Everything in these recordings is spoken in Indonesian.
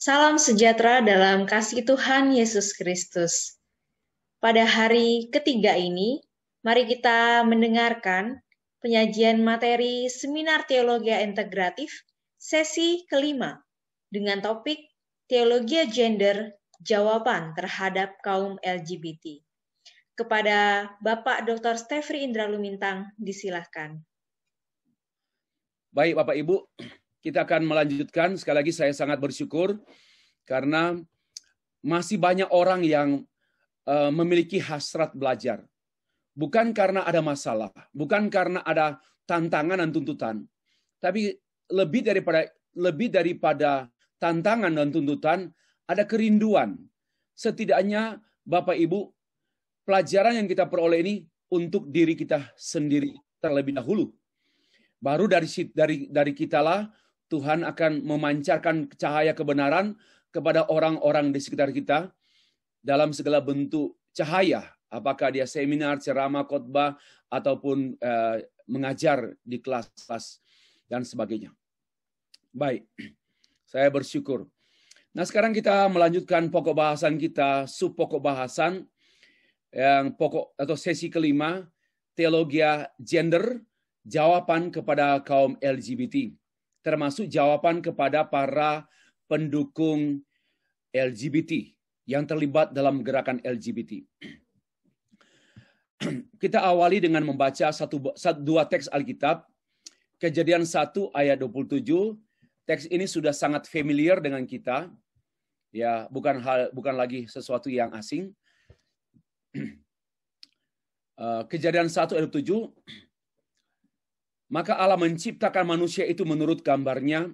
Salam sejahtera dalam kasih Tuhan Yesus Kristus. Pada hari ketiga ini, mari kita mendengarkan penyajian materi Seminar Teologi Integratif sesi kelima dengan topik Teologi Gender, Jawaban terhadap kaum LGBT. Kepada Bapak Dr. Stefri Indra Lumintang, disilahkan. Baik Bapak Ibu, kita akan melanjutkan. Sekali lagi saya sangat bersyukur karena masih banyak orang yang memiliki hasrat belajar. Bukan karena ada masalah, bukan karena ada tantangan dan tuntutan, tapi lebih daripada tantangan dan tuntutan, ada kerinduan. Setidaknya Bapak Ibu, pelajaran yang kita peroleh ini untuk diri kita sendiri terlebih dahulu. Baru dari kitalah Tuhan akan memancarkan cahaya kebenaran kepada orang-orang di sekitar kita dalam segala bentuk cahaya. Apakah dia seminar, ceramah, khotbah, ataupun mengajar di kelas-kelas dan sebagainya. Baik, saya bersyukur. Nah, sekarang kita melanjutkan pokok bahasan kita, sub pokok bahasan yang pokok atau sesi kelima, teologi gender, jawaban kepada kaum LGBT, termasuk jawaban kepada para pendukung LGBT yang terlibat dalam gerakan LGBT. Kita awali dengan membaca dua teks Alkitab. Kejadian 1 ayat 27. Teks ini sudah sangat familiar dengan kita. Ya, bukan lagi sesuatu yang asing. Kejadian 1 ayat 7. Maka Allah menciptakan manusia itu menurut gambarnya.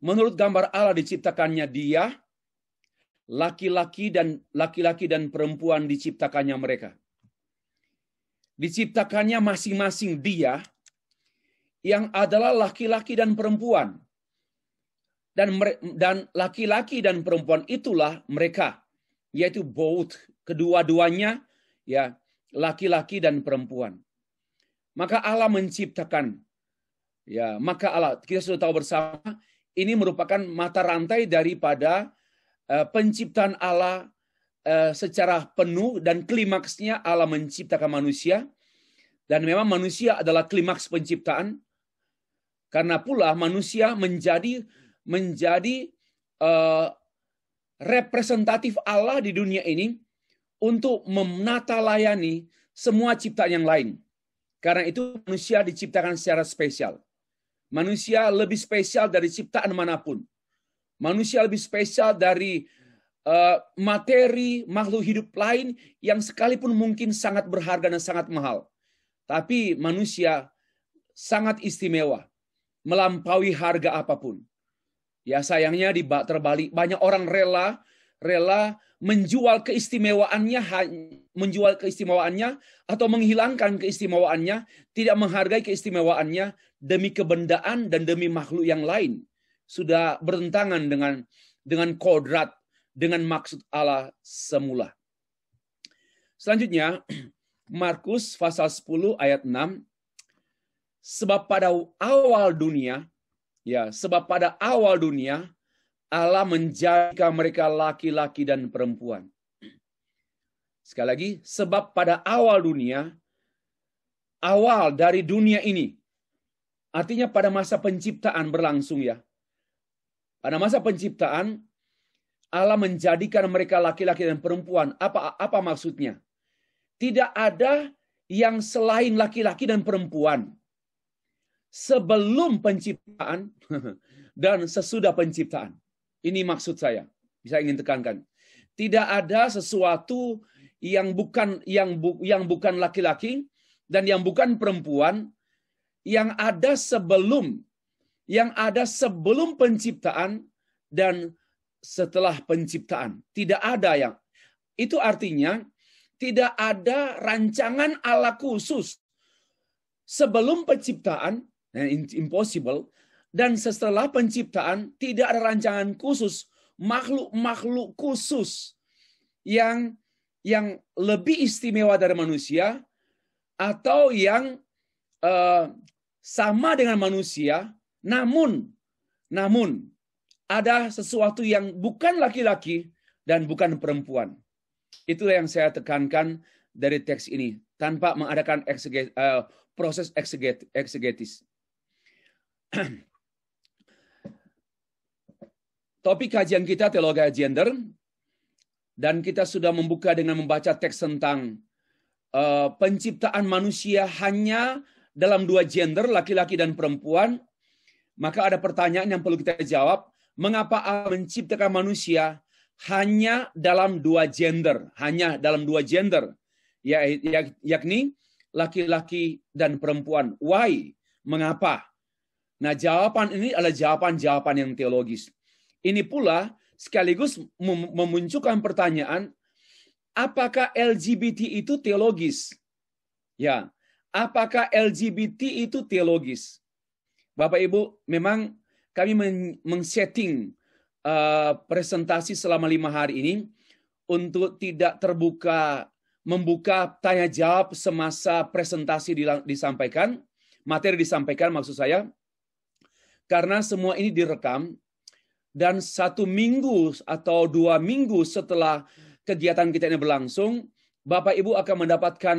Menurut gambar Allah diciptakannya dia, laki-laki dan perempuan diciptakannya mereka. Diciptakannya masing-masing dia yang adalah laki-laki dan perempuan. Dan laki-laki dan perempuan itulah mereka, yaitu both, kedua-duanya, ya, laki-laki dan perempuan. Maka Allah menciptakan, ya, maka Allah, kita sudah tahu bersama, ini merupakan mata rantai daripada penciptaan Allah secara penuh, dan klimaksnya Allah menciptakan manusia, dan memang manusia adalah klimaks penciptaan, karena pula manusia menjadi representatif Allah di dunia ini untuk menata layani semua ciptaan yang lain. Karena itu manusia diciptakan secara spesial. Manusia lebih spesial dari ciptaan manapun. Manusia lebih spesial dari materi makhluk hidup lain yang sekalipun mungkin sangat berharga dan sangat mahal. Tapi manusia sangat istimewa, melampaui harga apapun. Ya, sayangnya terbalik, banyak orang rela menjual keistimewaannya atau menghilangkan keistimewaannya, tidak menghargai keistimewaannya demi kebendaan dan demi makhluk yang lain. Sudah bertentangan dengan kodrat, dengan maksud Allah semula. Selanjutnya, Markus pasal 10 ayat 6. Sebab pada awal dunia Allah menjadikan mereka laki-laki dan perempuan. Sekali lagi, sebab pada awal dunia, awal dari dunia ini, artinya pada masa penciptaan berlangsung, ya. Pada masa penciptaan, Allah menjadikan mereka laki-laki dan perempuan. Apa maksudnya? Tidak ada yang selain laki-laki dan perempuan sebelum penciptaan dan sesudah penciptaan. Ini maksud saya. Saya ingin tekankan. Tidak ada sesuatu yang bukan laki-laki dan yang bukan perempuan yang ada sebelum penciptaan dan setelah penciptaan. Tidak ada yang. Itu artinya tidak ada rancangan Allah khusus sebelum penciptaan, impossible, dan setelah penciptaan tidak ada rancangan khusus, makhluk khusus yang lebih istimewa dari manusia atau yang sama dengan manusia, namun ada sesuatu yang bukan laki-laki dan bukan perempuan. Itulah yang saya tekankan dari teks ini, tanpa mengadakan proses eksegetis. Topik kajian kita teologi gender, dan kita sudah membuka dengan membaca teks tentang penciptaan manusia hanya dalam dua gender, laki-laki dan perempuan. Maka ada pertanyaan yang perlu kita jawab. Mengapa Allah menciptakan manusia hanya dalam dua gender? Hanya dalam dua gender. Yakni laki-laki dan perempuan. Why? Mengapa? Nah, jawaban ini adalah jawaban-jawaban yang teologis. Ini pula sekaligus memunculkan pertanyaan, apakah LGBT itu teologis? Ya, apakah LGBT itu teologis? Bapak Ibu, memang kami men-setting presentasi selama 5 hari ini untuk tidak membuka tanya jawab semasa presentasi disampaikan, materi disampaikan maksud saya, karena semua ini direkam, dan 1 minggu atau 2 minggu setelah kegiatan kita ini berlangsung, Bapak Ibu akan mendapatkan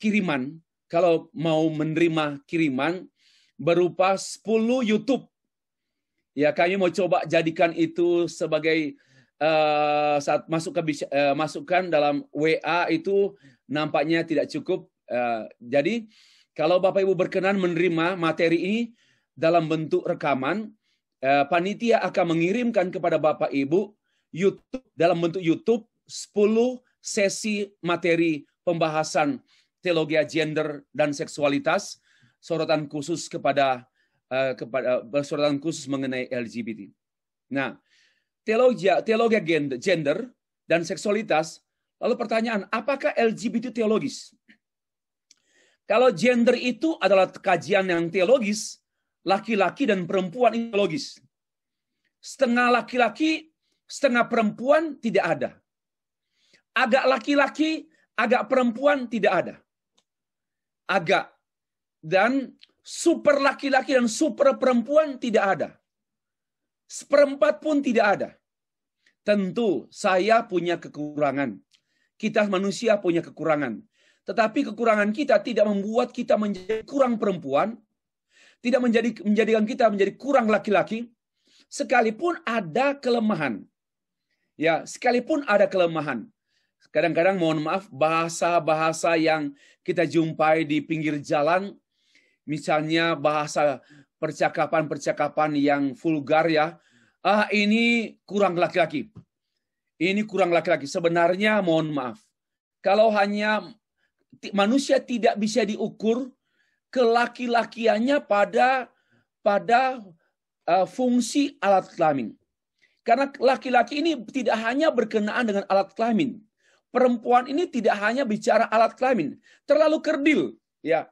kiriman, kalau mau menerima kiriman, berupa 10 YouTube. Ya, kami mau coba jadikan itu sebagai saat masukkan dalam WA itu nampaknya tidak cukup. Jadi, kalau Bapak Ibu berkenan menerima materi ini dalam bentuk rekaman, panitia akan mengirimkan kepada Bapak Ibu YouTube dalam bentuk YouTube 10 sesi materi pembahasan teologi gender dan seksualitas, sorotan khusus sorotan khusus mengenai LGBT. Nah, teologi gender dan seksualitas. Lalu pertanyaan, apakah LGBT teologis? Kalau gender itu adalah kajian yang teologis, laki-laki dan perempuan itu teologis. Setengah laki-laki, setengah perempuan tidak ada. Agak laki-laki, agak perempuan tidak ada. Agak dan super laki-laki dan super perempuan tidak ada. Seperempat pun tidak ada. Tentu saya punya kekurangan. Kita manusia punya kekurangan. Tetapi kekurangan kita tidak membuat kita menjadi kurang perempuan, tidak menjadikan kita menjadi kurang laki-laki, sekalipun ada kelemahan. Ya, sekalipun ada kelemahan. Kadang-kadang mohon maaf, bahasa-bahasa yang kita jumpai di pinggir jalan, misalnya bahasa percakapan-percakapan yang vulgar ya. Ini kurang laki-laki. Ini kurang laki-laki. Sebenarnya mohon maaf. Kalau hanya manusia tidak bisa diukur kelaki-lakiannya pada fungsi alat kelamin. Karena laki-laki ini tidak hanya berkenaan dengan alat kelamin. Perempuan ini tidak hanya bicara alat kelamin. Terlalu kerdil. Ya.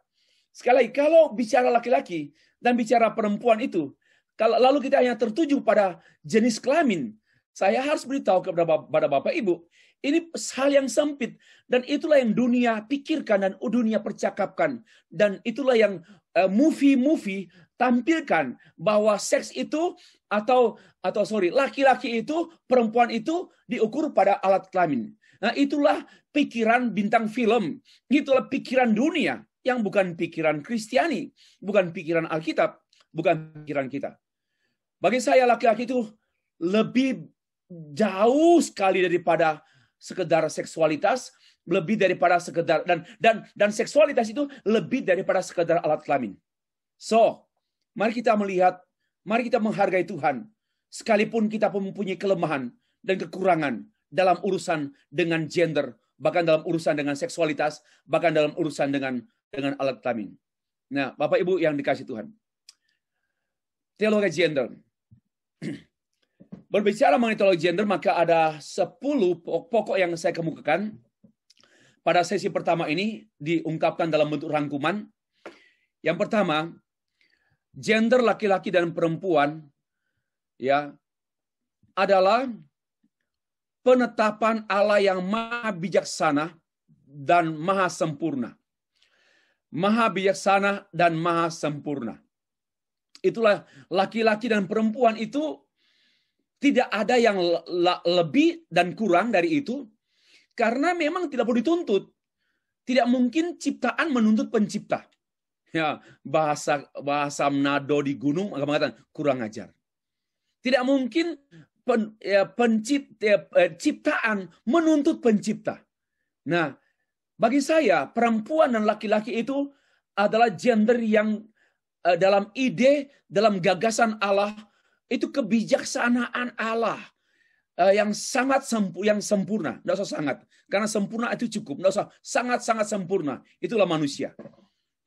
Sekali lagi, kalau bicara laki-laki dan bicara perempuan itu, lalu kita hanya tertuju pada jenis kelamin, saya harus beritahu kepada Bapak Ibu, ini hal yang sempit. Dan itulah yang dunia pikirkan dan dunia percakapkan. Dan itulah yang movie-movie tampilkan, bahwa seks itu laki-laki itu, perempuan itu diukur pada alat kelamin. Nah, itulah pikiran bintang film. Itulah pikiran dunia yang bukan pikiran Kristiani, bukan pikiran Alkitab, bukan pikiran kita. Bagi saya laki-laki itu lebih jauh sekali daripada sekedar seksualitas, lebih daripada sekedar dan seksualitas itu lebih daripada sekedar alat kelamin. So, mari kita melihat, mari kita menghargai Tuhan, sekalipun kita mempunyai kelemahan dan kekurangan dalam urusan dengan gender, bahkan dalam urusan dengan seksualitas, bahkan dalam urusan dengan alat kelamin. Nah, Bapak Ibu yang dikasih Tuhan, teologi gender. Berbicara mengenai teologi gender, maka ada 10 pokok yang saya kemukakan. Pada sesi pertama ini diungkapkan dalam bentuk rangkuman. Yang pertama, gender laki-laki dan perempuan ya adalah penetapan Allah yang maha bijaksana dan maha sempurna. Maha bijaksana dan maha sempurna. Itulah laki-laki dan perempuan itu tidak ada yang lebih dan kurang dari itu. Karena memang tidak perlu dituntut. Tidak mungkin ciptaan menuntut pencipta. Ya, bahasa Manado di gunung mengatakan kurang ajar. Tidak mungkin ciptaan menuntut pencipta. Nah, bagi saya perempuan dan laki-laki itu adalah gender yang dalam ide, dalam gagasan Allah, itu kebijaksanaan Allah yang sangat sempurna. Nggak usah sangat, karena sempurna itu cukup. Nggak usah sangat-sangat sempurna. Itulah manusia.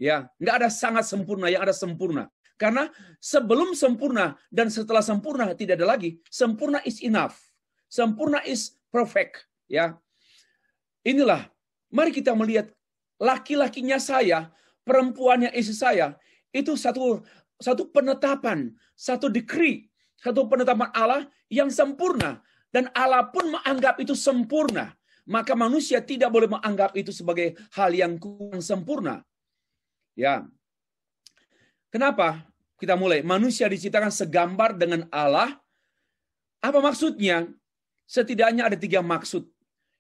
Ya, nggak ada sangat sempurna, yang ada sempurna. Karena sebelum sempurna dan setelah sempurna tidak ada lagi. Sempurna is enough. Sempurna is perfect. Ya, inilah. Mari kita melihat laki-lakinya saya, perempuannya istri saya. Itu satu penetapan, satu decree, satu penetapan Allah yang sempurna. Dan Allah pun menganggap itu sempurna. Maka manusia tidak boleh menganggap itu sebagai hal yang kurang sempurna. Ya. Kenapa? Kita mulai. Manusia diciptakan segambar dengan Allah. Apa maksudnya? Setidaknya ada 3 maksud.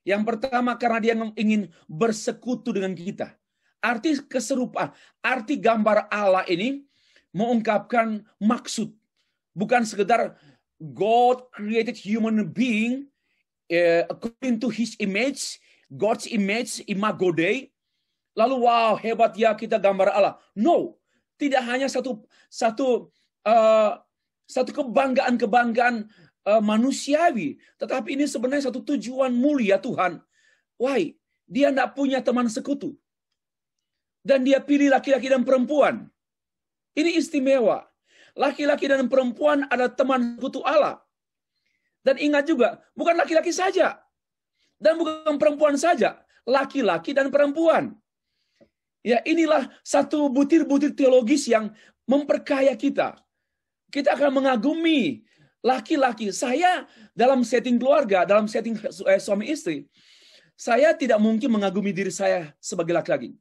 Yang pertama, karena dia ingin bersekutu dengan kita. Arti keserupaan, arti gambar Allah ini mengungkapkan maksud. Bukan sekedar God created human being according to his image, God's image, imago Dei. Lalu wow, hebat ya kita gambar Allah. No, tidak hanya satu kebanggaan manusiawi, tetapi ini sebenarnya satu tujuan mulia Tuhan. Why? Dia tidak punya teman sekutu. Dan dia pilih laki-laki dan perempuan. Ini istimewa. Laki-laki dan perempuan adalah teman sekutu Allah. Dan ingat juga, bukan laki-laki saja. Dan bukan perempuan saja. Laki-laki dan perempuan. Ya, inilah satu butir-butir teologis yang memperkaya kita. Kita akan mengagumi laki-laki. Saya dalam setting keluarga, dalam setting suami istri, saya tidak mungkin mengagumi diri saya sebagai laki-laki.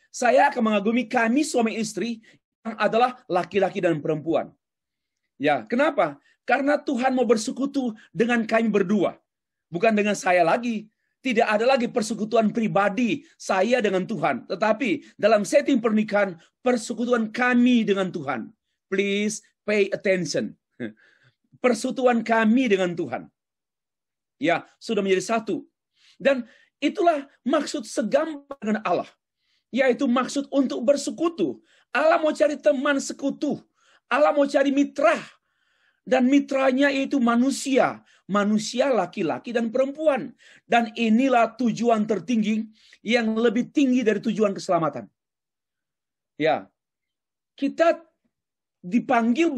Saya akan mengagumi kami suami istri yang adalah laki-laki dan perempuan. Ya, kenapa? Karena Tuhan mau bersekutu dengan kami berdua. Bukan dengan saya lagi. Tidak ada lagi persekutuan pribadi saya dengan Tuhan. Tetapi dalam setting pernikahan, persekutuan kami dengan Tuhan. Please pay attention. Persekutuan kami dengan Tuhan. Ya, sudah menjadi satu. Dan itulah maksud segambar dengan Allah. Yaitu maksud untuk bersekutu. Allah mau cari teman sekutu. Allah mau cari mitra. Dan mitranya yaitu manusia. Manusia laki-laki dan perempuan. Dan inilah tujuan tertinggi yang lebih tinggi dari tujuan keselamatan. Ya, kita dipanggil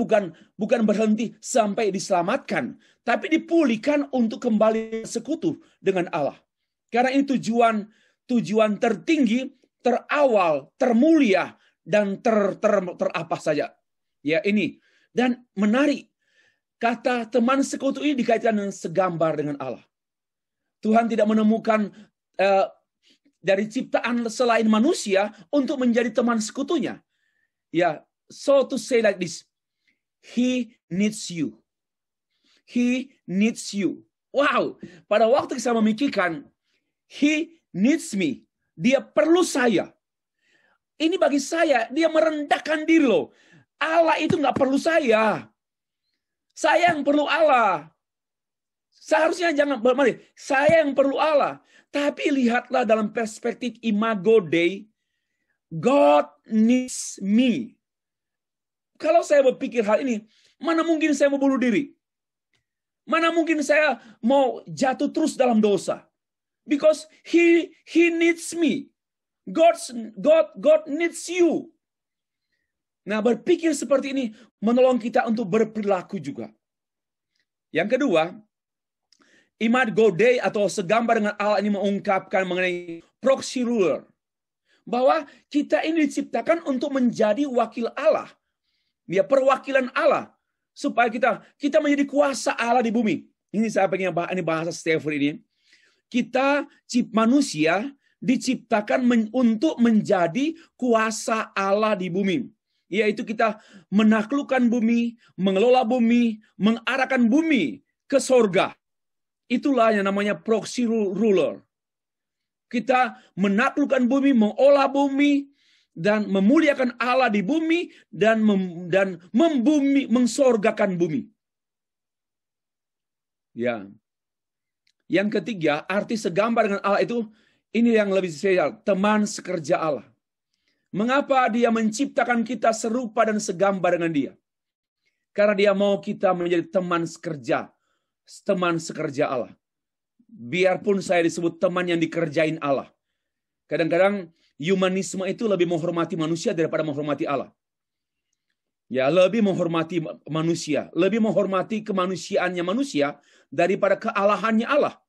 bukan berhenti sampai diselamatkan. Tapi dipulihkan untuk kembali bersekutu dengan Allah. Karena ini tujuan tertinggi, terawal, termulia, dan terapa saja. Ya, ini. Dan menarik. Kata teman sekutu ini dikaitkan dengan segambar dengan Allah. Tuhan tidak menemukan dari ciptaan selain manusia untuk menjadi teman sekutunya. Ya, so to say like this. He needs you. He needs you. Wow, pada waktu saya memikirkan, he needs me. Dia perlu saya. Ini bagi saya, dia merendahkan diri loh. Allah itu nggak perlu saya. Saya yang perlu Allah. Seharusnya jangan bermari. Saya yang perlu Allah. Tapi lihatlah dalam perspektif imago Dei. God needs me. Kalau saya berpikir hal ini, mana mungkin saya mau bunuh diri? Mana mungkin saya mau jatuh terus dalam dosa? Because he needs me. God needs you. Nah, berpikir seperti ini menolong kita untuk berperilaku juga. Yang kedua, imago Dei atau segambar dengan Allah ini mengungkapkan mengenai proxy ruler. Bahwa kita ini diciptakan untuk menjadi wakil Allah. Ya, perwakilan Allah. Supaya kita menjadi kuasa Allah di bumi. Ini saya pengen ini bahasa Stephen ini. Kita manusia diciptakan untuk menjadi kuasa Allah di bumi. yaitu kita menaklukkan bumi, mengelola bumi, mengarahkan bumi ke sorga. Itulah yang namanya proxy ruler. Kita menaklukkan bumi, mengolah bumi, dan memuliakan Allah di bumi, dan mensorgakan bumi. Ya. Yang ketiga, arti segambar dengan Allah itu, ini yang lebih spesial, teman sekerja Allah. Mengapa dia menciptakan kita serupa dan segambar dengan dia? Karena dia mau kita menjadi teman sekerja Allah. Biarpun saya disebut teman yang dikerjain Allah. Kadang-kadang humanisme itu lebih menghormati manusia daripada menghormati Allah. Ya, lebih menghormati manusia, lebih menghormati kemanusiaannya manusia daripada kealahannya Allah.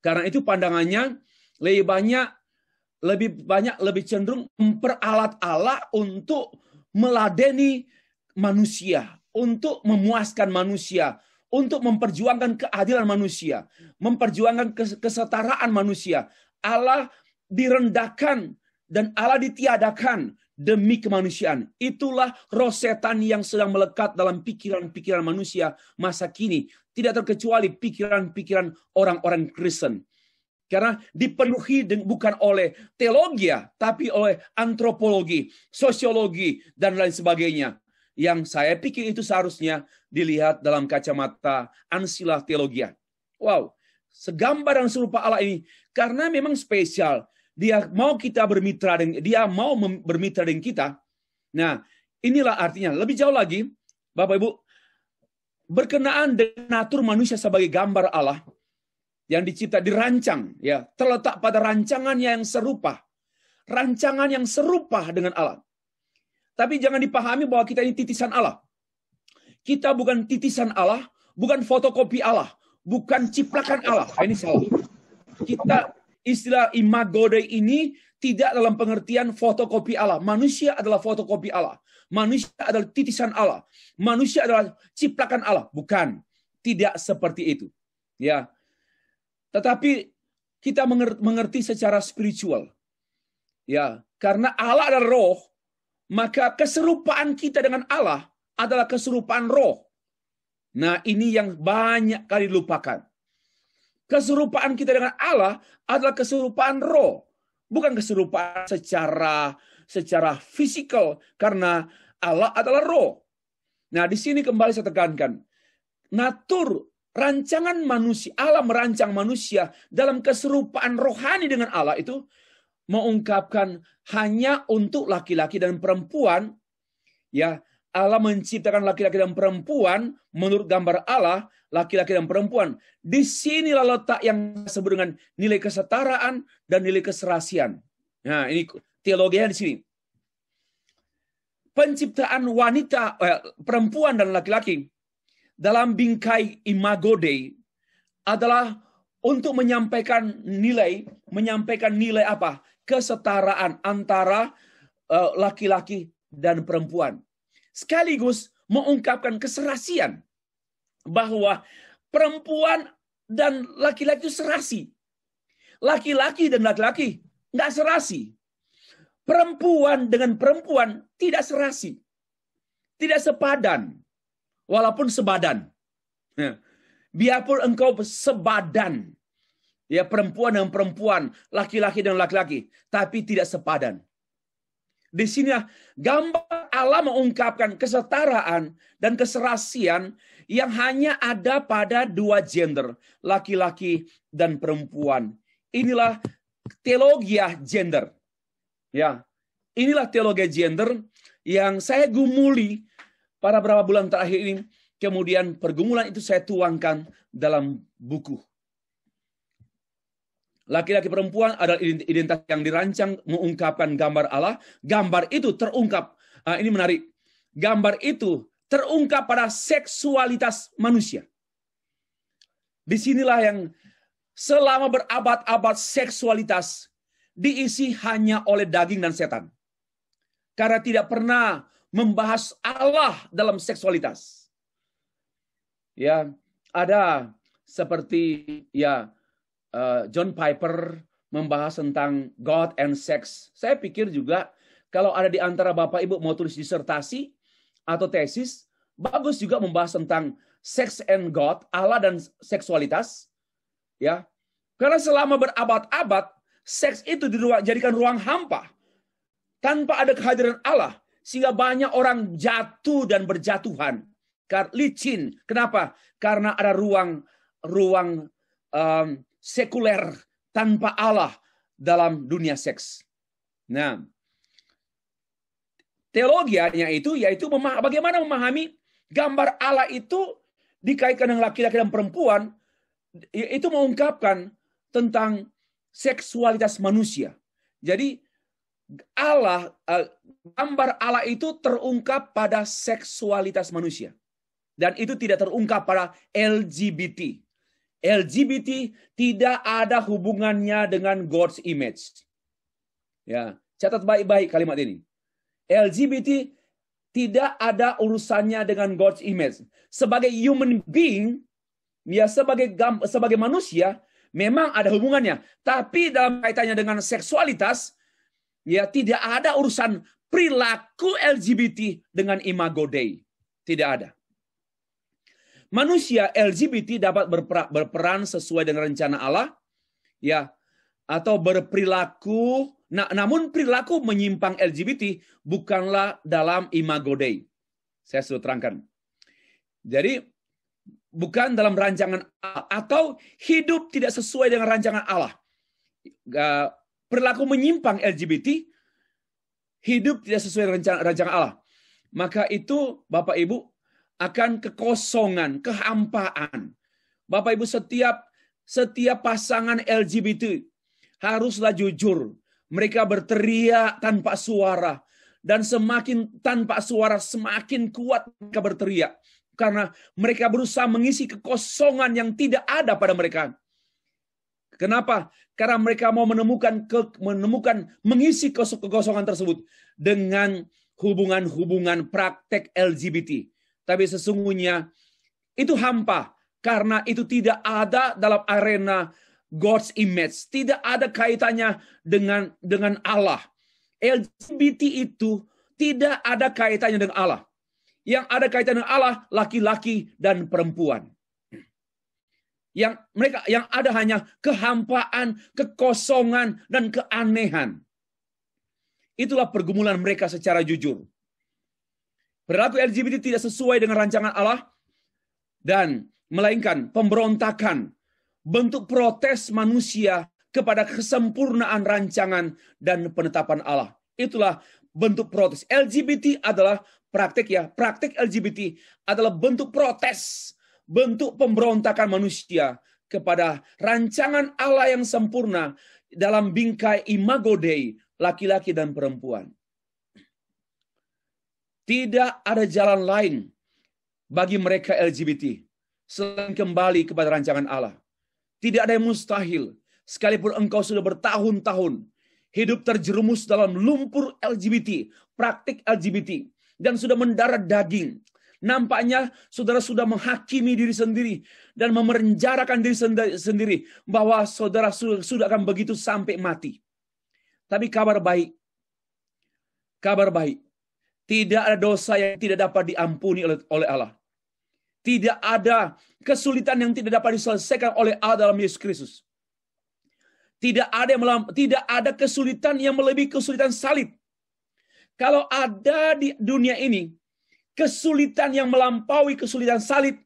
Karena itu pandangannya lebih cenderung memperalat Allah untuk meladeni manusia, untuk memuaskan manusia, untuk memperjuangkan keadilan manusia, memperjuangkan kesetaraan manusia. Allah direndahkan dan Allah ditiadakan demi kemanusiaan. Itulah roh setan yang sedang melekat dalam pikiran-pikiran manusia masa kini. Tidak terkecuali pikiran-pikiran orang-orang Kristen. Karena dipenuhi bukan oleh teologi, tapi oleh antropologi, sosiologi, dan lain sebagainya. Yang saya pikir itu seharusnya dilihat dalam kacamata ansilah teologia. Wow, segambar dan serupa Allah ini, karena memang spesial. Dia mau kita bermitra dengan, dia mau bermitra dengan kita. Nah, inilah artinya. Lebih jauh lagi, Bapak Ibu, berkenaan dengan natur manusia sebagai gambar Allah yang dicipta, dirancang, ya, terletak pada rancangannya yang serupa. Rancangan yang serupa dengan Allah. Tapi jangan dipahami bahwa kita ini titisan Allah. Kita bukan titisan Allah, bukan fotokopi Allah, bukan ciplakan Allah. Ini salah. Kita, istilah imago Dei ini tidak dalam pengertian fotokopi Allah. Manusia adalah fotokopi Allah. Manusia adalah titisan Allah. Manusia adalah ciplakan Allah. Bukan. Tidak seperti itu. Ya. Tetapi kita mengerti secara spiritual. Ya, karena Allah adalah roh, maka keserupaan kita dengan Allah adalah keserupaan roh. Nah, ini yang banyak kali dilupakan. Keserupaan kita dengan Allah adalah keserupaan roh, bukan keserupaan secara fisikal, karena Allah adalah roh. Nah, di sini kembali saya tekankan, natur rancangan manusia, Allah merancang manusia dalam keserupaan rohani dengan Allah itu mengungkapkan hanya untuk laki-laki dan perempuan. Ya, Allah menciptakan laki-laki dan perempuan menurut gambar Allah, laki-laki dan perempuan. Disinilah letak yang disebut dengan nilai kesetaraan dan nilai keserasian. Nah, ini teologinya di sini. Penciptaan wanita, perempuan dan laki-laki dalam bingkai imago Dei adalah untuk menyampaikan nilai apa? Kesetaraan antara laki-laki dan perempuan. Sekaligus mengungkapkan keserasian bahwa perempuan dan laki-laki itu serasi. Laki-laki dan laki-laki nggak serasi. Perempuan dengan perempuan tidak serasi. Tidak sepadan. Walaupun sebadan. Biarpun engkau sebadan. Ya, perempuan dengan perempuan, laki-laki dan laki-laki, tapi tidak sepadan. Di sini gambar Allah mengungkapkan kesetaraan dan keserasian yang hanya ada pada dua gender, laki-laki dan perempuan. Inilah teologi gender. Ya, inilah teologi gender yang saya gumuli pada beberapa bulan terakhir ini. Kemudian pergumulan itu saya tuangkan dalam buku. Laki-laki perempuan adalah identitas yang dirancang mengungkapkan gambar Allah. Gambar itu terungkap. Ini menarik. Gambar itu terungkap pada seksualitas manusia. Disinilah yang selama berabad-abad seksualitas diisi hanya oleh daging dan setan. Karena tidak pernah membahas Allah dalam seksualitas. Ya, ada seperti John Piper membahas tentang God and Sex. Saya pikir juga kalau ada di antara Bapak Ibu mau tulis disertasi atau tesis, bagus juga membahas tentang sex and God, Allah dan seksualitas. Ya, karena selama berabad-abad, seks itu dijadikan ruang hampa. Tanpa ada kehadiran Allah, sehingga banyak orang jatuh dan berjatuhan. Licin. Kenapa? Karena ada ruang sekuler tanpa Allah dalam dunia seks. Nah, teologianya itu yaitu bagaimana memahami gambar Allah itu dikaitkan dengan laki-laki dan perempuan, itu mengungkapkan tentang seksualitas manusia. Jadi gambar Allah itu terungkap pada seksualitas manusia. Dan itu tidak terungkap pada LGBT. LGBT tidak ada hubungannya dengan God's image. Ya, catat baik-baik kalimat ini. LGBT tidak ada urusannya dengan God's image. Sebagai human being, ya sebagai manusia, memang ada hubungannya. Tapi dalam kaitannya dengan seksualitas, ya tidak ada urusan perilaku LGBT dengan imago Dei. Tidak ada. Manusia LGBT dapat berperan sesuai dengan rencana Allah, ya, atau berperilaku. Namun perilaku menyimpang LGBT bukanlah dalam imago Dei. Saya sudah terangkan. Jadi bukan dalam rancangan Allah, atau hidup tidak sesuai dengan rancangan Allah. Perilaku menyimpang LGBT, hidup tidak sesuai dengan rancangan Allah. Maka itu Bapak Ibu akan kekosongan, kehampaan. Bapak Ibu, setiap pasangan LGBT haruslah jujur. Mereka berteriak tanpa suara. Dan semakin tanpa suara, semakin kuat mereka berteriak. Karena mereka berusaha mengisi kekosongan yang tidak ada pada mereka. Kenapa? Karena mereka mau mengisi kekosongan tersebut dengan hubungan-hubungan praktek LGBT. Tapi sesungguhnya itu hampa karena itu tidak ada dalam arena God's image, tidak ada kaitannya dengan Allah. LGBT itu tidak ada kaitannya dengan Allah. Yang ada kaitannya dengan Allah laki-laki dan perempuan. Yang ada hanya kehampaan, kekosongan dan keanehan. Itulah pergumulan mereka secara jujur. Perilaku LGBT tidak sesuai dengan rancangan Allah dan melainkan pemberontakan, bentuk protes manusia kepada kesempurnaan rancangan dan penetapan Allah. Itulah bentuk protes. LGBT adalah praktik LGBT adalah bentuk protes, bentuk pemberontakan manusia kepada rancangan Allah yang sempurna dalam bingkai imago Dei, laki-laki dan perempuan. Tidak ada jalan lain bagi mereka LGBT selain kembali kepada rancangan Allah. Tidak ada yang mustahil. Sekalipun engkau sudah bertahun-tahun hidup terjerumus dalam lumpur LGBT, praktik LGBT, dan sudah mendarah daging. Nampaknya saudara sudah menghakimi diri sendiri dan memenjarakan diri sendiri bahwa saudara sudah akan begitu sampai mati. Tapi kabar baik. Tidak ada dosa yang tidak dapat diampuni oleh Allah. Tidak ada kesulitan yang tidak dapat diselesaikan oleh Allah dalam Yesus Kristus. Tidak ada kesulitan yang melebihi kesulitan salib. Kalau ada di dunia ini kesulitan yang melampaui kesulitan salib,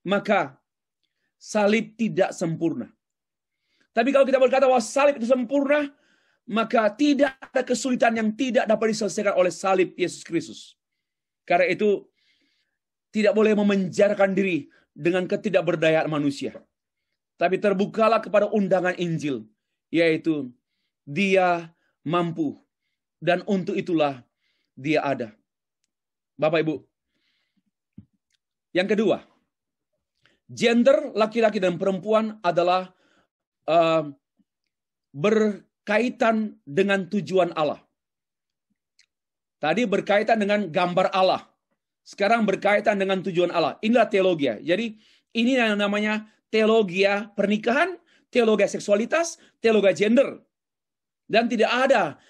maka salib tidak sempurna. Tapi kalau kita berkata bahwa salib itu sempurna, maka tidak ada kesulitan yang tidak dapat diselesaikan oleh salib Yesus Kristus. Karena itu tidak boleh memenjarakan diri dengan ketidakberdayaan manusia. Tapi terbukalah kepada undangan Injil, yaitu Dia mampu dan untuk itulah Dia ada. Bapak Ibu, yang kedua, gender laki-laki dan perempuan adalah berkaitan dengan tujuan Allah. Tadi berkaitan dengan gambar Allah. Sekarang berkaitan dengan tujuan Allah. Inilah teologi. Jadi ini yang namanya teologi pernikahan, teologi seksualitas, teologi gender. Dan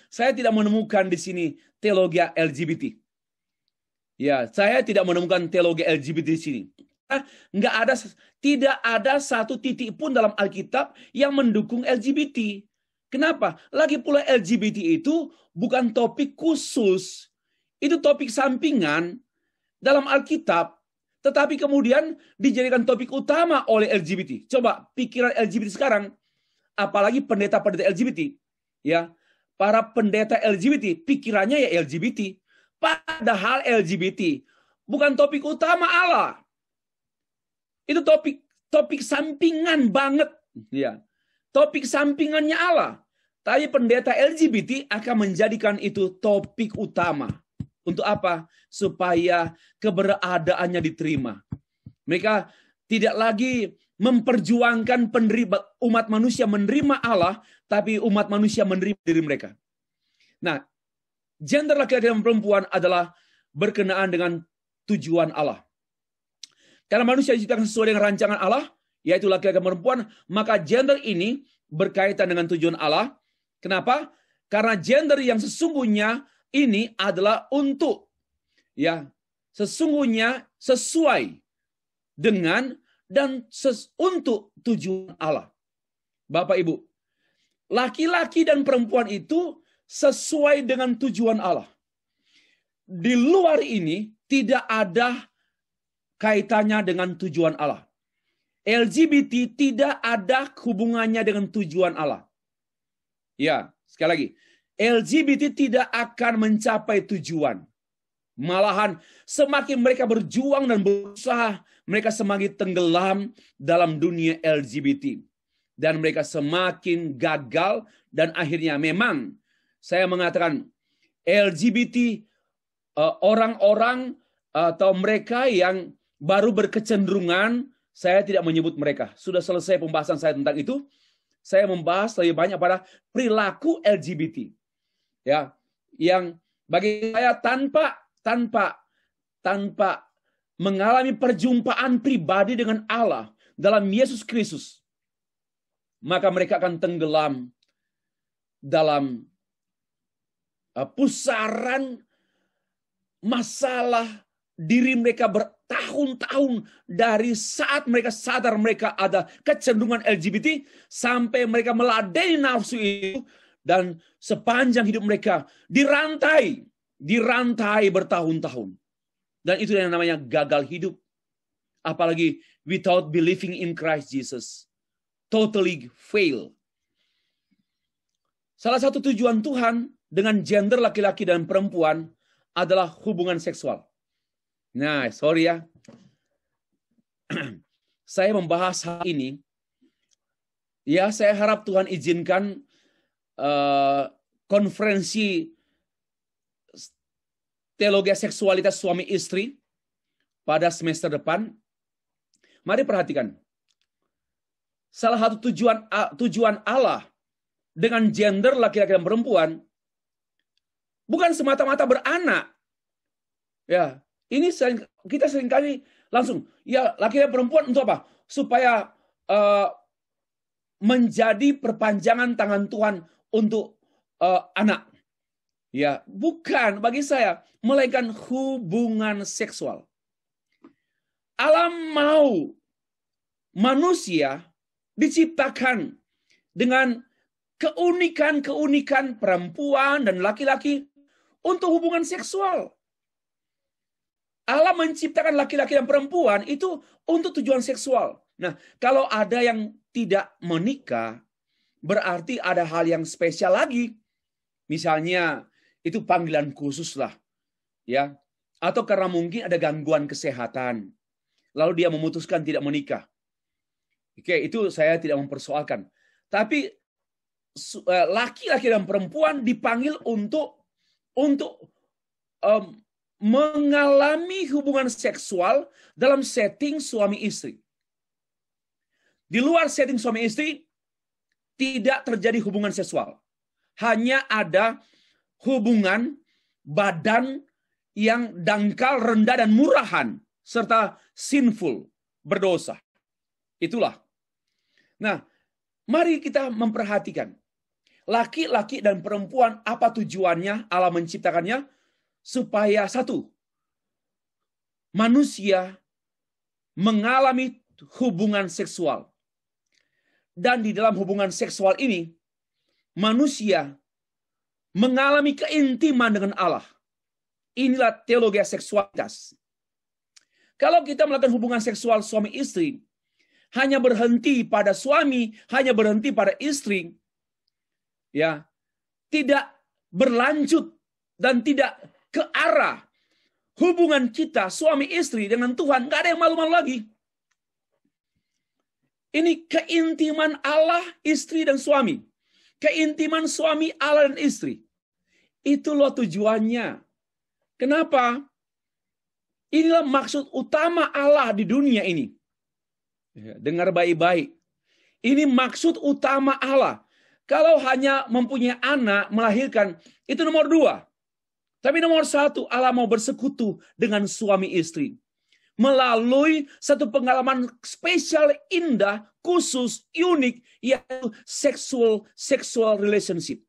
saya tidak menemukan di sini teologi LGBT. Ya, saya tidak menemukan teologi LGBT di sini. Tidak ada satu titik pun dalam Alkitab yang mendukung LGBT. Kenapa? Lagi pula LGBT itu bukan topik khusus. Itu topik sampingan dalam Alkitab, tetapi kemudian dijadikan topik utama oleh LGBT. Coba pikiran LGBT sekarang, apalagi pendeta-pendeta LGBT, ya, para pendeta LGBT pikirannya ya LGBT. Padahal LGBT bukan topik utama Allah. Itu topik sampingan banget, ya. Topik sampingannya Allah. Tapi pendeta LGBT akan menjadikan itu topik utama. Untuk apa? Supaya keberadaannya diterima. Mereka tidak lagi memperjuangkan umat manusia menerima Allah, tapi umat manusia menerima diri mereka. Nah, gender laki-laki dan perempuan adalah berkenaan dengan tujuan Allah. Karena manusia diciptakan sesuai dengan rancangan Allah, yaitu laki-laki dan perempuan, maka gender ini berkaitan dengan tujuan Allah. Kenapa? Karena gender yang sesungguhnya ini adalah untuk, ya, sesungguhnya sesuai dengan dan untuk tujuan Allah. Bapak Ibu, laki-laki dan perempuan itu sesuai dengan tujuan Allah. Di luar ini tidak ada kaitannya dengan tujuan Allah. LGBT tidak ada hubungannya dengan tujuan Allah. Ya, sekali lagi. LGBT tidak akan mencapai tujuan. Malahan semakin mereka berjuang dan berusaha, mereka semakin tenggelam dalam dunia LGBT. Dan mereka semakin gagal dan akhirnya memang saya mengatakan LGBT orang-orang atau mereka yang baru berkecenderungan, saya tidak menyebut mereka. Sudah selesai pembahasan saya tentang itu. Saya membahas lebih banyak pada perilaku LGBT. Ya, yang bagi saya tanpa mengalami perjumpaan pribadi dengan Allah dalam Yesus Kristus, maka mereka akan tenggelam dalam pusaran masalah diri mereka bertahun-tahun dari saat mereka sadar mereka ada kecenderungan LGBT sampai mereka meladeni nafsu itu. Dan sepanjang hidup mereka dirantai bertahun-tahun. Dan itu yang namanya gagal hidup. Apalagi without believing in Christ Jesus. Totally fail. Salah satu tujuan Tuhan dengan gender laki-laki dan perempuan adalah hubungan seksual. Nah, sorry ya. Saya membahas hal ini. Ya, saya harap Tuhan izinkan konferensi teologi seksualitas suami istri pada semester depan. Mari perhatikan. Salah satu tujuan Allah dengan gender laki-laki dan perempuan bukan semata-mata beranak. Ya, ini kita seringkali langsung, ya, laki-laki dan perempuan untuk apa? Supaya menjadi perpanjangan tangan Tuhan untuk anak. Ya, bukan bagi saya, melainkan hubungan seksual. Allah mau manusia diciptakan dengan keunikan-keunikan perempuan dan laki-laki untuk hubungan seksual. Allah menciptakan laki-laki dan perempuan itu untuk tujuan seksual. Nah, kalau ada yang tidak menikah, berarti ada hal yang spesial lagi. Misalnya, itu panggilan khusus lah. Ya. Atau karena mungkin ada gangguan kesehatan. Lalu dia memutuskan tidak menikah. Oke, itu saya tidak mempersoalkan. Tapi laki-laki dan perempuan dipanggil untuk mengalami hubungan seksual dalam setting suami istri. Di luar setting suami istri, tidak terjadi hubungan seksual. Hanya ada hubungan badan yang dangkal, rendah, dan murahan. Serta sinful, berdosa. Itulah. Nah, mari kita memperhatikan. Laki-laki dan perempuan, apa tujuannya Allah menciptakannya? Supaya satu, manusia mengalami hubungan seksual. Dan di dalam hubungan seksual ini, manusia mengalami keintiman dengan Allah. Inilah teologi seksualitas. Kalau kita melakukan hubungan seksual suami istri, hanya berhenti pada suami, hanya berhenti pada istri, ya, tidak berlanjut dan tidak ke arah hubungan kita suami istri dengan Tuhan, nggak ada yang malu-malu lagi. Ini keintiman Allah, istri dan suami. Keintiman suami, Allah dan istri. Itulah tujuannya. Kenapa? Inilah maksud utama Allah di dunia ini. Dengar baik-baik. Ini maksud utama Allah. Kalau hanya mempunyai anak, melahirkan, itu nomor 2. Tapi nomor 1, Allah mau bersekutu dengan suami istri. Melalui satu pengalaman spesial, indah, khusus, unik, yaitu sexual relationship.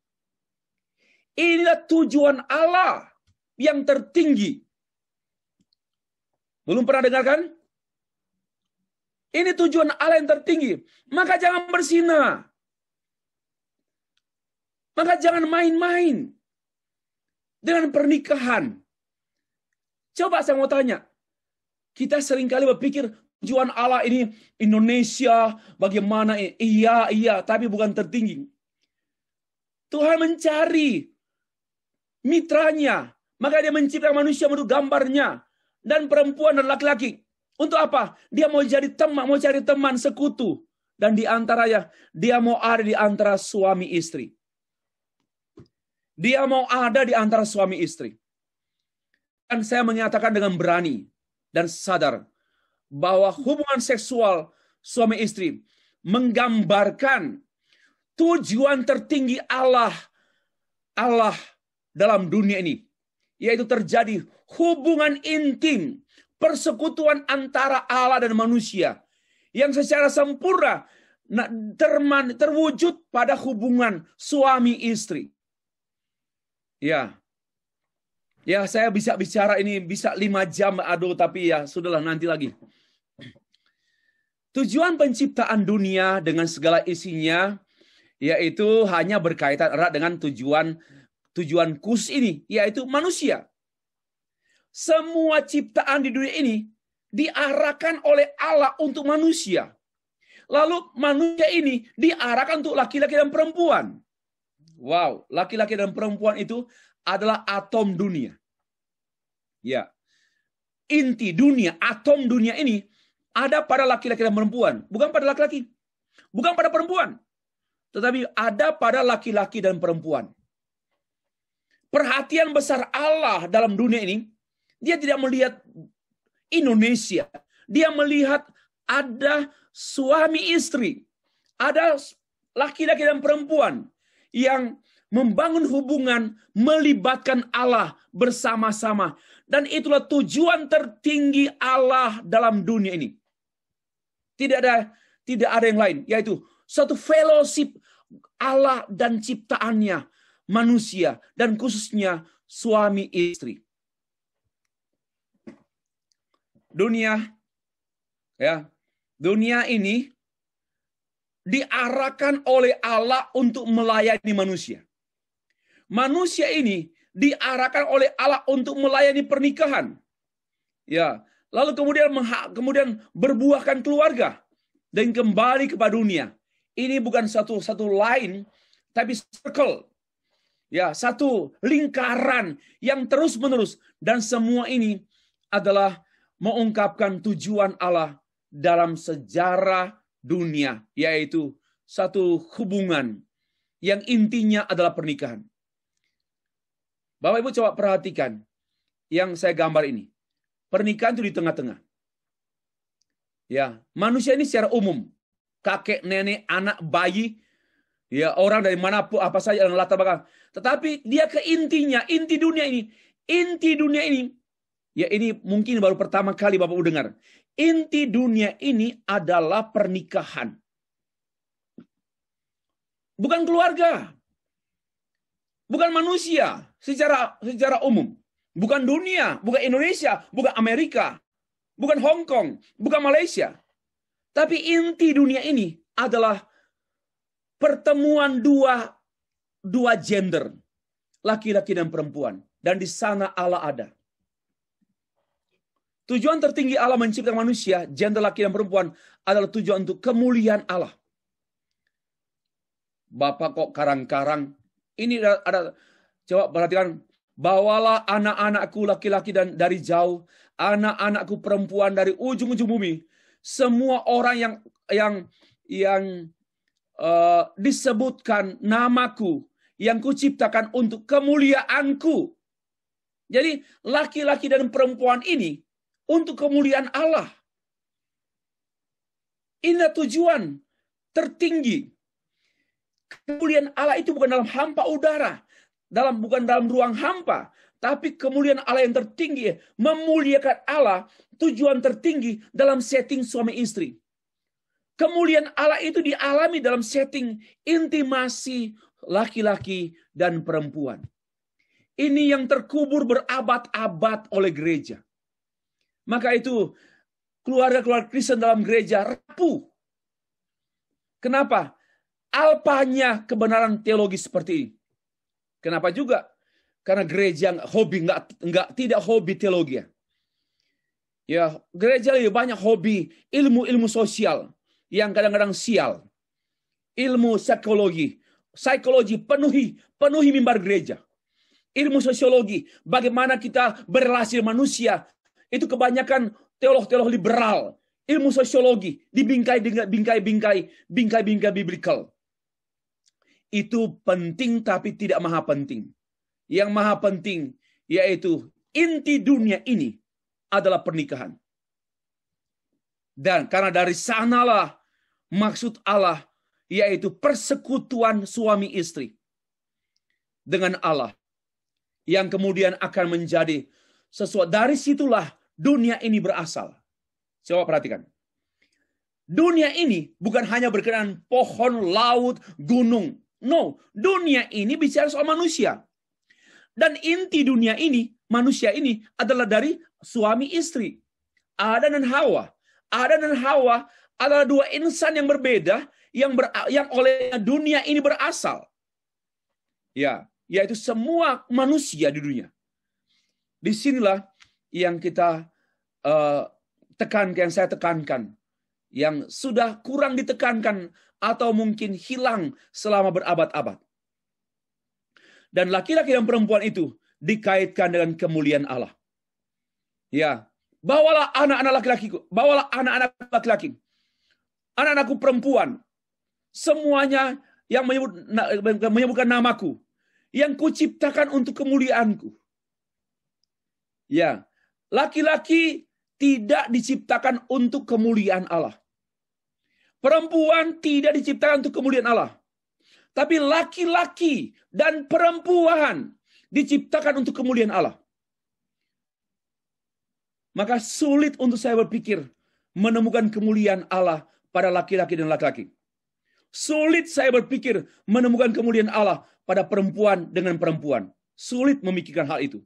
Inilah tujuan Allah yang tertinggi. Belum pernah dengarkan? Ini tujuan Allah yang tertinggi. Maka jangan berzina. Maka jangan main-main dengan pernikahan. Coba saya mau tanya. Kita seringkali berpikir tujuan Allah ini Indonesia, bagaimana? Iya, tapi bukan tertinggi. Tuhan mencari mitranya. Maka dia menciptakan manusia menurut gambarnya. Dan perempuan dan laki-laki. Untuk apa? Dia mau jadi teman, mau cari teman, sekutu. Dan di antaranya, dia mau ada di antara suami istri. Dia mau ada di antara suami istri. Dan saya menyatakan dengan berani dan sadar bahwa hubungan seksual suami istri menggambarkan tujuan tertinggi Allah dalam dunia ini, yaitu terjadi hubungan intim, persekutuan antara Allah dan manusia yang secara sempurna terwujud pada hubungan suami istri. Ya, saya bisa bicara ini bisa 5 jam, tapi ya sudahlah, nanti lagi. Tujuan penciptaan dunia dengan segala isinya, yaitu hanya berkaitan erat dengan tujuan khusus ini, yaitu manusia. Semua ciptaan di dunia ini diarahkan oleh Allah untuk manusia. Lalu manusia ini diarahkan untuk laki-laki dan perempuan. Wow, laki-laki dan perempuan itu adalah atom dunia. Ya. Inti dunia, atom dunia ini ada pada laki-laki dan perempuan, bukan pada laki-laki. Bukan pada perempuan. Tetapi ada pada laki-laki dan perempuan. Perhatian besar Allah dalam dunia ini, dia tidak melihat Indonesia. Dia melihat ada suami istri, ada laki-laki dan perempuan yang membangun hubungan, melibatkan Allah bersama-sama. Dan itulah tujuan tertinggi Allah dalam dunia ini. Tidak ada yang lain, yaitu suatu fellowship Allah dan ciptaannya, manusia, dan khususnya suami istri. Dunia ini diarahkan oleh Allah untuk melayani manusia. Manusia ini diarahkan oleh Allah untuk melayani pernikahan. Ya, lalu kemudian berbuahkan keluarga dan kembali kepada dunia. Ini bukan satu line, tapi circle. Ya, satu lingkaran yang terus-menerus, dan semua ini adalah mengungkapkan tujuan Allah dalam sejarah dunia, yaitu satu hubungan yang intinya adalah pernikahan. Bapak Ibu coba perhatikan yang saya gambar ini. Pernikahan itu di tengah-tengah. Ya, manusia ini secara umum, kakek, nenek, anak, bayi, ya, orang dari manapun apa saja yang latar belakang. Tetapi dia ke intinya, inti dunia ini, ya ini mungkin baru pertama kali Bapak Ibu dengar. Inti dunia ini adalah pernikahan. Bukan keluarga. bukan manusia secara umum, bukan dunia, bukan Indonesia, bukan Amerika, bukan Hong Kong, bukan Malaysia. Tapi inti dunia ini adalah pertemuan dua gender, laki-laki dan perempuan. Dan di sana Allah ada. Tujuan tertinggi Allah menciptakan manusia, gender laki dan perempuan, adalah tujuan untuk kemuliaan Allah. Bapak kok karang-karang? Ini ada, coba perhatikan. Bawalah anak-anakku laki-laki dan dari jauh, anak-anakku perempuan dari ujung-ujung bumi. Semua orang yang disebutkan namaku, yang kuciptakan untuk kemuliaanku. Jadi laki-laki dan perempuan ini untuk kemuliaan Allah. Inilah tujuan tertinggi. Kemuliaan Allah itu bukan dalam hampa udara, bukan dalam ruang hampa, tapi kemuliaan Allah yang tertinggi, memuliakan Allah, tujuan tertinggi dalam setting suami istri. Kemuliaan Allah itu dialami dalam setting intimasi laki-laki dan perempuan. Ini yang terkubur berabad-abad oleh gereja. Maka itu keluarga-keluarga Kristen dalam gereja rapuh. Kenapa? Alpanya kebenaran teologi seperti ini. Kenapa juga? Karena gereja tidak hobi teologi. Ya, gereja lebih banyak hobi ilmu sosial yang kadang-kadang sial. Ilmu psikologi penuhi mimbar gereja. Ilmu sosiologi, bagaimana kita berrelasi dengan manusia, itu kebanyakan teolog-teolog liberal. Ilmu sosiologi dibingkai dengan bingkai biblikal. Itu penting tapi tidak maha penting. Yang maha penting yaitu inti dunia ini adalah pernikahan. Dan karena dari sanalah maksud Allah yaitu persekutuan suami istri dengan Allah yang kemudian akan menjadi sesuatu. Dari situlah dunia ini berasal. Coba perhatikan. Dunia ini bukan hanya berkenaan pohon, laut, gunung. No, dunia ini bicara soal manusia. Dan inti dunia ini, manusia ini adalah dari suami istri. Adam dan Hawa. Adam dan Hawa adalah dua insan yang berbeda yang oleh dunia ini berasal. Ya, yaitu semua manusia di dunia. Disinilah yang kita yang saya tekankan, yang sudah kurang ditekankan atau mungkin hilang selama berabad-abad. Dan laki-laki dan perempuan itu dikaitkan dengan kemuliaan Allah. Ya, bawalah anak-anak laki-lakiku, bawalah anak-anak laki-laki, anak-anakku perempuan, semuanya yang menyebutkan namaku, yang kuciptakan untuk kemuliaanku. Ya, laki-laki tidak diciptakan untuk kemuliaan Allah. Perempuan tidak diciptakan untuk kemuliaan Allah. Tapi laki-laki dan perempuan diciptakan untuk kemuliaan Allah. Maka sulit untuk saya berpikir menemukan kemuliaan Allah pada laki-laki dan laki-laki. Sulit saya berpikir menemukan kemuliaan Allah pada perempuan dengan perempuan. Sulit memikirkan hal itu.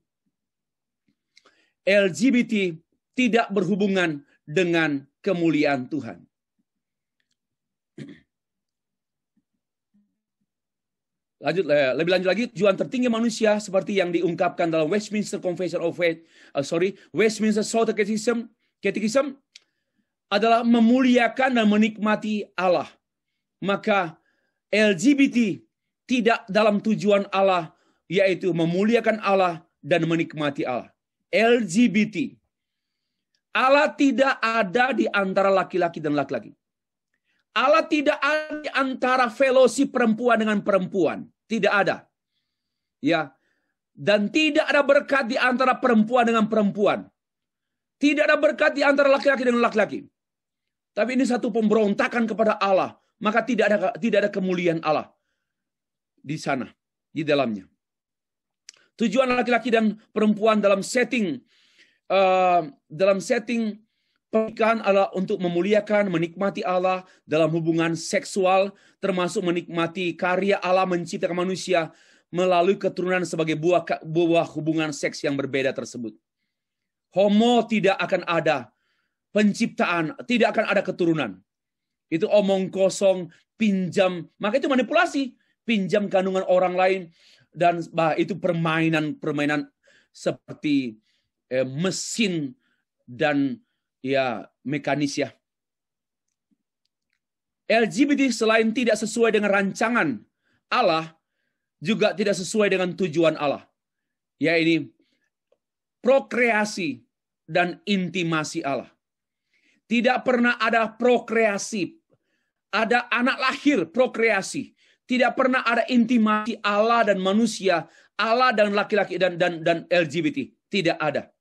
LGBT tidak berhubungan dengan kemuliaan Tuhan. Lebih lanjut lagi, tujuan tertinggi manusia seperti yang diungkapkan dalam Westminster Confession of Faith, Westminster Shorter Catechism adalah memuliakan dan menikmati Allah. Maka LGBT tidak dalam tujuan Allah, yaitu memuliakan Allah dan menikmati Allah. LGBT. Allah tidak ada di antara laki-laki dan laki-laki. Allah tidak ada di antara fellowship perempuan dengan perempuan. Tidak ada. Ya. Dan tidak ada berkat di antara perempuan dengan perempuan. Tidak ada berkat di antara laki-laki dengan laki-laki. Tapi ini satu pemberontakan kepada Allah. Maka tidak ada kemuliaan Allah di sana, di dalamnya. Tujuan laki-laki dan perempuan dalam setting pernikahan adalah untuk memuliakan, menikmati Allah dalam hubungan seksual, termasuk menikmati karya Allah menciptakan manusia, melalui keturunan sebagai buah hubungan seks yang berbeda tersebut. Homo tidak akan ada penciptaan, tidak akan ada keturunan. Itu omong kosong, pinjam, maka itu manipulasi, pinjam kandungan orang lain, dan itu permainan seperti mesin dan mekanis ya. LGBT selain tidak sesuai dengan rancangan Allah, juga tidak sesuai dengan tujuan Allah. Ya, ini prokreasi dan intimasi Allah. Tidak pernah ada prokreasi, ada anak lahir prokreasi. Tidak pernah ada intimasi Allah dan manusia, Allah dan laki-laki dan LGBT. Tidak ada.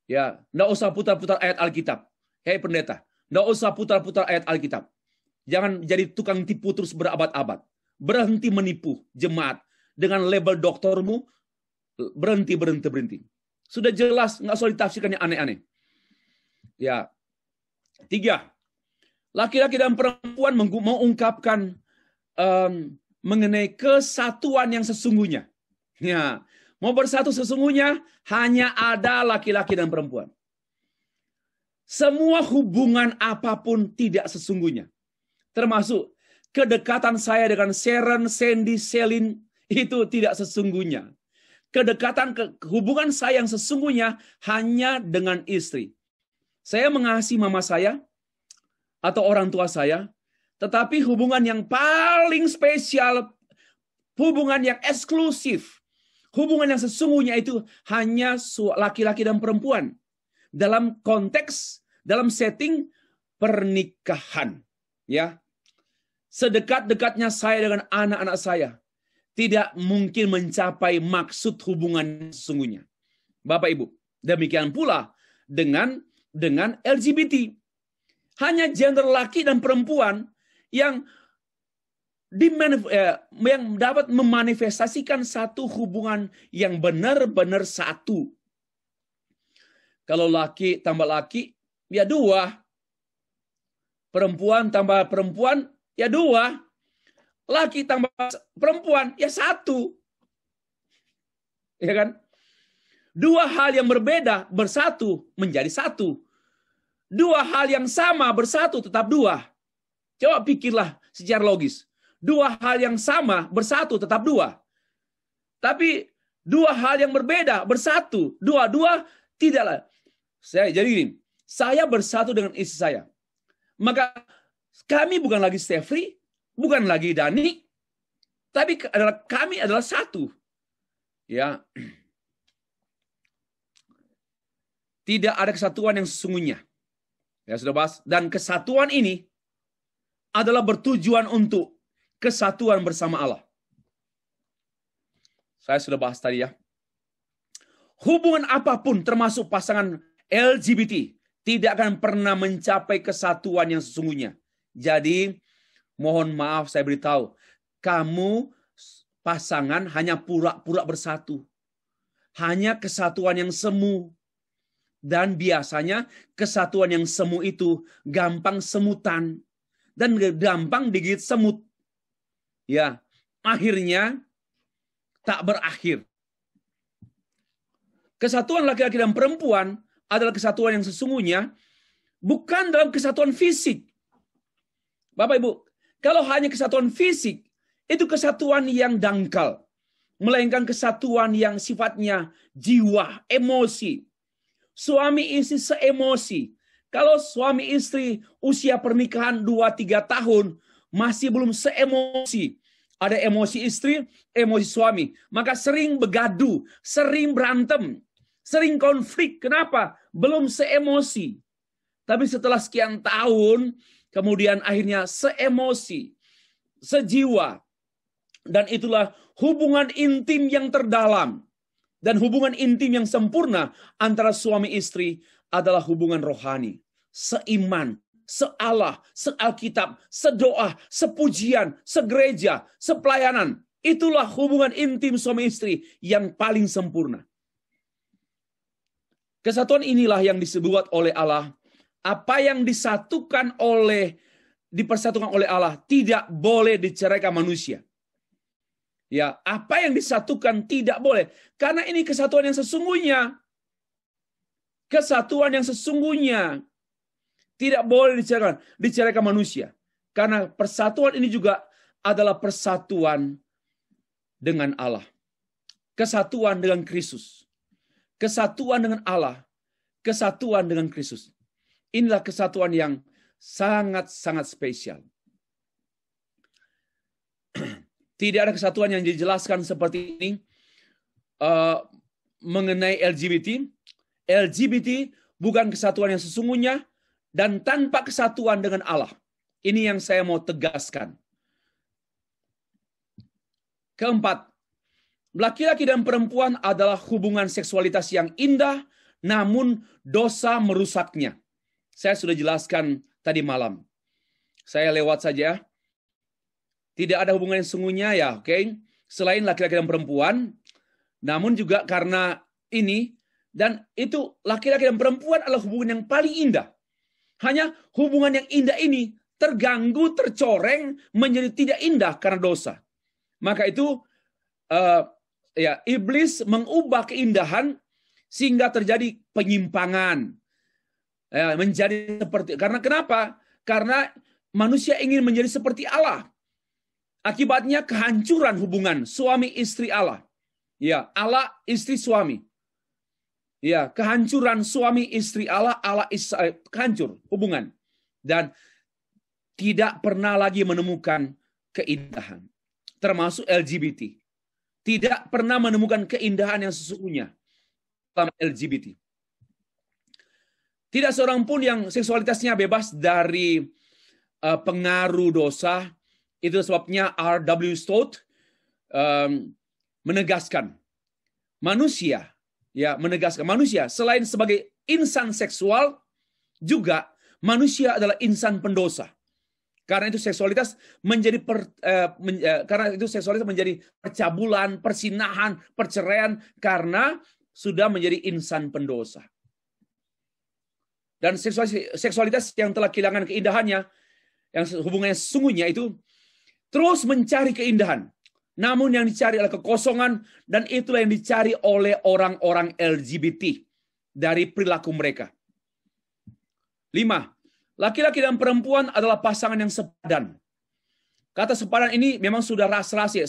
Ya, enggak usah putar-putar ayat Alkitab. Hei pendeta, enggak usah putar-putar ayat Alkitab. Jangan jadi tukang tipu terus berabad-abad. Berhenti menipu jemaat dengan label doktormu. Berhenti. Sudah jelas, nggak usah ditafsirkan yang aneh-aneh. Ya. 3. Laki-laki dan perempuan mengungkapkan mengenai kesatuan yang sesungguhnya. Ya. Mau bersatu sesungguhnya hanya ada laki-laki dan perempuan. Semua hubungan apapun tidak sesungguhnya. Termasuk kedekatan saya dengan Sharon, Sandy, Celine, itu tidak sesungguhnya. Hubungan saya yang sesungguhnya hanya dengan istri. Saya mengasihi mama saya atau orang tua saya, tetapi hubungan yang paling spesial, hubungan yang eksklusif, hubungan yang sesungguhnya itu hanya laki-laki dan perempuan. Dalam konteks, dalam setting pernikahan. Ya, sedekat-dekatnya saya dengan anak-anak saya tidak mungkin mencapai maksud hubungan sesungguhnya. Bapak Ibu, demikian pula dengan LGBT. Hanya gender laki dan perempuan yang dapat memanifestasikan satu hubungan yang benar-benar satu. Kalau laki tambah laki, ya 2. Perempuan tambah perempuan, ya 2. Laki tambah perempuan, ya 1. Ya kan? 2 hal yang berbeda bersatu menjadi 1. 2 hal yang sama bersatu tetap 2. Coba pikirlah secara logis. 2 hal yang sama bersatu tetap 2. Tapi 2 hal yang berbeda bersatu. 2 tidaklah. Jadi gini, saya bersatu dengan istri saya. Maka kami bukan lagi Stefri, bukan lagi Dani, tapi kami adalah satu. Ya. Tidak ada kesatuan yang sesungguhnya. Ya, sudah bahas. Dan kesatuan ini adalah bertujuan untuk kesatuan bersama Allah. Saya sudah bahas tadi ya. Hubungan apapun termasuk pasangan LGBT tidak akan pernah mencapai kesatuan yang sesungguhnya. Jadi, mohon maaf saya beritahu, kamu pasangan hanya pura-pura bersatu. Hanya kesatuan yang semu. Dan biasanya kesatuan yang semu itu gampang semutan. Dan gampang digigit semut. Ya, akhirnya tak berakhir. Kesatuan laki-laki dan perempuan adalah kesatuan yang sesungguhnya, bukan dalam kesatuan fisik. Bapak Ibu, kalau hanya kesatuan fisik, itu kesatuan yang dangkal. Melainkan kesatuan yang sifatnya jiwa, emosi. Suami istri seemosi. Kalau suami istri usia pernikahan 2-3 tahun, masih belum seemosi. Ada emosi istri, emosi suami. Maka sering begadu, sering berantem, sering konflik. Kenapa? Belum seemosi. Tapi setelah sekian tahun, kemudian akhirnya seemosi, sejiwa. Dan itulah hubungan intim yang terdalam. Dan hubungan intim yang sempurna antara suami istri adalah hubungan rohani. Seiman, seallah, sealkitab, sedoa, sepujian, segereja, sepelayanan. Itulah hubungan intim suami istri yang paling sempurna. Kesatuan inilah yang disebut oleh Allah. Apa yang dipersatukan oleh Allah tidak boleh diceraikan manusia. Ya, apa yang disatukan tidak boleh. Karena ini kesatuan yang sesungguhnya. Kesatuan yang sesungguhnya tidak boleh diceraikan manusia. Karena persatuan ini juga adalah persatuan dengan Allah. Kesatuan dengan Kristus. Kesatuan dengan Allah. Kesatuan dengan Kristus. Inilah kesatuan yang sangat-sangat spesial. Tidak ada kesatuan yang dijelaskan seperti ini mengenai LGBT. LGBT bukan kesatuan yang sesungguhnya dan tanpa kesatuan dengan Allah. Ini yang saya mau tegaskan. Keempat, laki-laki dan perempuan adalah hubungan seksualitas yang indah, namun dosa merusaknya. Saya sudah jelaskan tadi malam. Saya lewat saja. Tidak ada hubungan yang sesungguhnya ya, oke? Selain laki-laki dan perempuan, namun juga karena ini, dan itu laki-laki dan perempuan adalah hubungan yang paling indah. Hanya hubungan yang indah ini terganggu, tercoreng, menjadi tidak indah karena dosa. Maka itu iblis mengubah keindahan sehingga terjadi penyimpangan. Menjadi seperti, karena kenapa? Karena manusia ingin menjadi seperti Allah. Akibatnya kehancuran hubungan suami istri Allah. Ya, Allah istri suami. Ya, kehancuran suami istri Allah, hancur hubungan. Dan tidak pernah lagi menemukan keindahan. Termasuk LGBT. Tidak pernah menemukan keindahan yang sesungguhnya dalam LGBT. Tidak seorang pun yang seksualitasnya bebas dari pengaruh dosa. Itu sebabnya R.W. Stott menegaskan manusia selain sebagai insan seksual, juga manusia adalah insan pendosa. Karena itu seksualitas menjadi percabulan, persinahan, perceraian karena sudah menjadi insan pendosa. Dan seksualitas yang telah kehilangan keindahannya, yang hubungannya sesungguhnya itu terus mencari keindahan. Namun yang dicari adalah kekosongan, dan itulah yang dicari oleh orang-orang LGBT dari perilaku mereka. 5. Laki-laki dan perempuan adalah pasangan yang sepadan. Kata sepadan ini memang sudah serasi,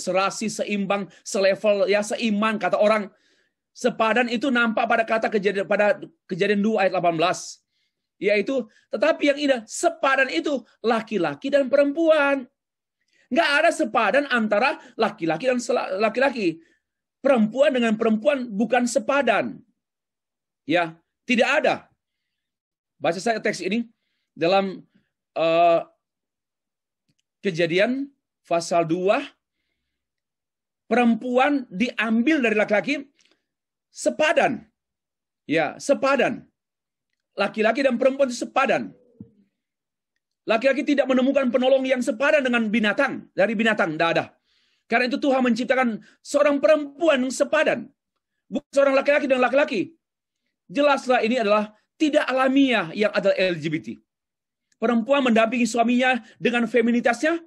seimbang, selevel, ya seiman kata orang. Sepadan itu nampak pada Kejadian 2 ayat 18. Yaitu, tetapi yang indah, sepadan itu laki-laki dan perempuan. Nggak ada sepadan antara laki-laki dan laki-laki. Perempuan dengan perempuan bukan sepadan. Ya, tidak ada. Baca saya teks ini dalam Kejadian pasal 2, perempuan diambil dari laki-laki sepadan. Ya, sepadan. Laki-laki dan perempuan itu sepadan. Laki-laki tidak menemukan penolong yang sepadan dengan binatang. Dari binatang, tidak ada. Karena itu Tuhan menciptakan seorang perempuan yang sepadan. Bukan seorang laki-laki dan laki-laki. Jelaslah ini adalah tidak alamiah yang adalah LGBT. Perempuan mendampingi suaminya dengan feminitasnya,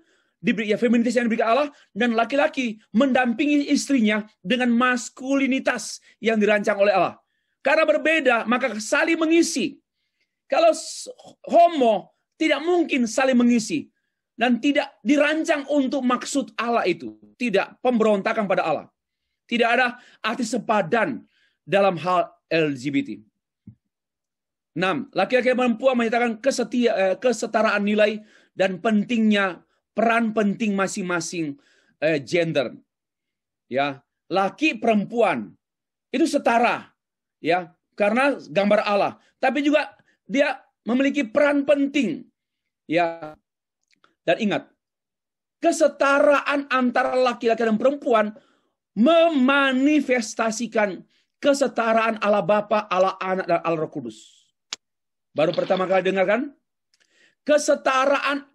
feminitas yang diberikan Allah, dan laki-laki mendampingi istrinya dengan maskulinitas yang dirancang oleh Allah. Karena berbeda, maka saling mengisi. Kalau homo, tidak mungkin saling mengisi. Dan tidak dirancang untuk maksud Allah itu. Tidak pemberontakan pada Allah. Tidak ada arti sepadan dalam hal LGBT. 6. Laki-laki dan perempuan menyatakan kesetaraan nilai dan pentingnya peran penting masing-masing gender. Ya, laki perempuan itu setara, ya, karena gambar Allah. Tapi juga dia memiliki peran penting, ya. Dan ingat, kesetaraan antara laki-laki dan perempuan memanifestasikan kesetaraan Allah Bapa, Allah Anak, dan Allah Roh Kudus. Baru pertama kali dengarkan? Kesetaraan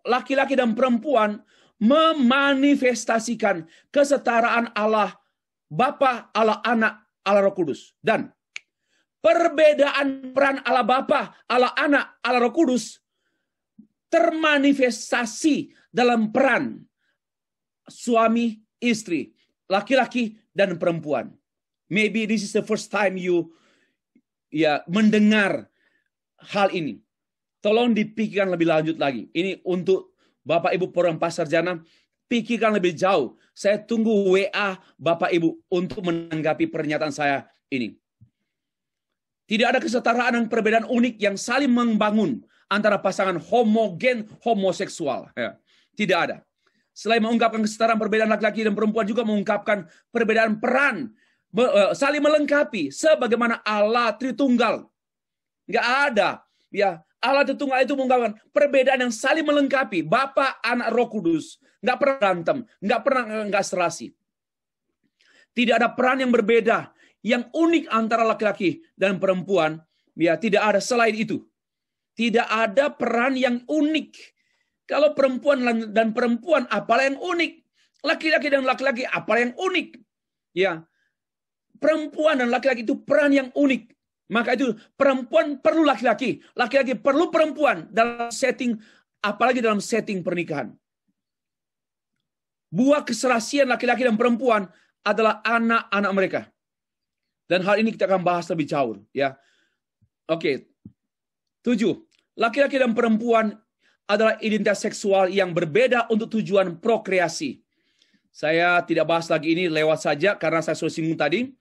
laki-laki dan perempuan memanifestasikan kesetaraan Allah Bapa, Allah Anak, Allah Roh Kudus. Dan perbedaan peran Allah Bapa, Allah Anak, Allah Roh Kudus termanifestasi dalam peran suami istri, laki-laki dan perempuan. Maybe this is the first time you mendengar hal ini. Tolong dipikirkan lebih lanjut lagi. Ini untuk Bapak Ibu program Pasarjana, pikirkan lebih jauh. Saya tunggu WA Bapak Ibu untuk menanggapi pernyataan saya ini. Tidak ada kesetaraan dan perbedaan unik yang saling membangun antara pasangan homogen homoseksual. Ya, tidak ada. Selain mengungkapkan kesetaraan perbedaan laki-laki dan perempuan, juga mengungkapkan perbedaan peran, saling melengkapi, sebagaimana Allah Tritunggal. Nggak ada. Ya, Allah Tritunggal itu mengungkapkan perbedaan yang saling melengkapi. Bapa, Anak, Roh Kudus. Nggak pernah berantem. Nggak serasi. Tidak ada peran yang berbeda, yang unik antara laki-laki dan perempuan. Ya, tidak ada selain itu. Tidak ada peran yang unik. Kalau perempuan dan perempuan, apalah yang unik? Laki-laki dan laki-laki, apalah yang unik? Ya, perempuan dan laki-laki itu peran yang unik. Maka itu perempuan perlu laki-laki, laki-laki perlu perempuan dalam setting, apalagi dalam setting pernikahan. Buah keserasian laki-laki dan perempuan adalah anak-anak mereka. Dan hal ini kita akan bahas lebih jauh. Ya, oke. 7. Laki-laki dan perempuan adalah identitas seksual yang berbeda untuk tujuan prokreasi. Saya tidak bahas lagi ini, lewat saja karena saya sudah singgung tadi.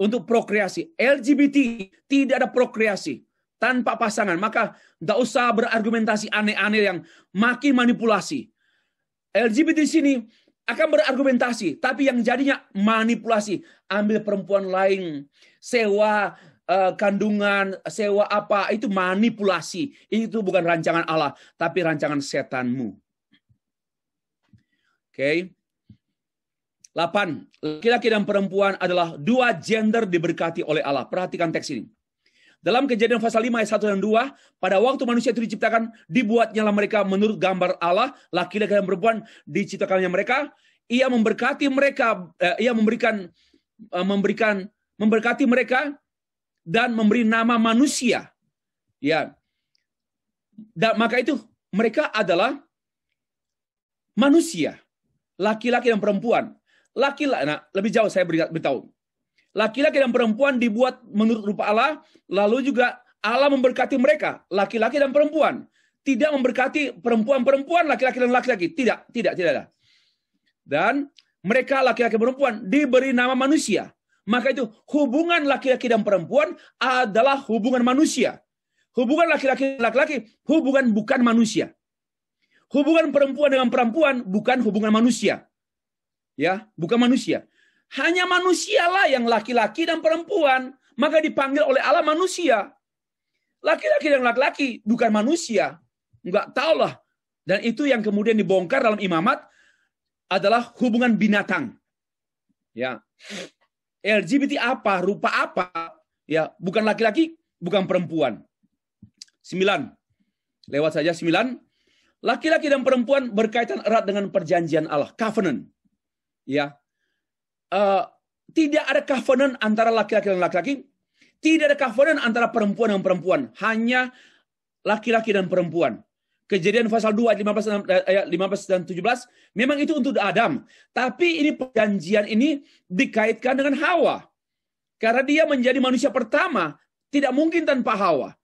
Untuk prokreasi, LGBT tidak ada prokreasi tanpa pasangan. Maka tidak usah berargumentasi aneh-aneh yang makin manipulasi. LGBT di sini akan berargumentasi, tapi yang jadinya manipulasi. Ambil perempuan lain, sewa kandungan, sewa apa, itu manipulasi. Itu bukan rancangan Allah, tapi rancangan setanmu. Oke. 8. Laki-laki dan perempuan adalah dua gender diberkati oleh Allah. Perhatikan teks ini. Dalam Kejadian pasal 5 ayat 1 dan 2, pada waktu manusia itu diciptakan, dibuatnyalah mereka menurut gambar Allah, laki-laki dan perempuan diciptakannya mereka. Ia memberkati mereka, ia memberkati mereka dan memberi nama manusia. Ya. Dan maka itu mereka adalah manusia, laki-laki dan perempuan. Nah, lebih jauh saya beritahu. Laki-laki dan perempuan dibuat menurut rupa Allah, lalu juga Allah memberkati mereka, laki-laki dan perempuan. Tidak memberkati perempuan-perempuan, laki-laki dan laki-laki. Tidak ada. Dan mereka laki-laki dan perempuan diberi nama manusia. Maka itu hubungan laki-laki dan perempuan adalah hubungan manusia. Hubungan laki-laki dan laki-laki, hubungan bukan manusia. Hubungan perempuan dengan perempuan bukan hubungan manusia. Ya, bukan manusia. Hanya manusialah yang laki-laki dan perempuan. Maka dipanggil oleh Allah manusia. Laki-laki dan laki-laki bukan manusia. Enggak tahulah. Dan itu yang kemudian dibongkar dalam imamat adalah hubungan binatang. Ya. LGBT apa, rupa apa? Ya, bukan laki-laki, bukan perempuan. 9. Lewat saja 9. Laki-laki dan perempuan berkaitan erat dengan perjanjian Allah, covenant. Ya, tidak ada covenant antara laki-laki dan laki-laki, tidak ada covenant antara perempuan dan perempuan, hanya laki-laki dan perempuan. Kejadian pasal 2 ayat 15 dan 17, memang itu untuk Adam, tapi ini perjanjian ini dikaitkan dengan Hawa, karena dia menjadi manusia pertama, tidak mungkin tanpa Hawa.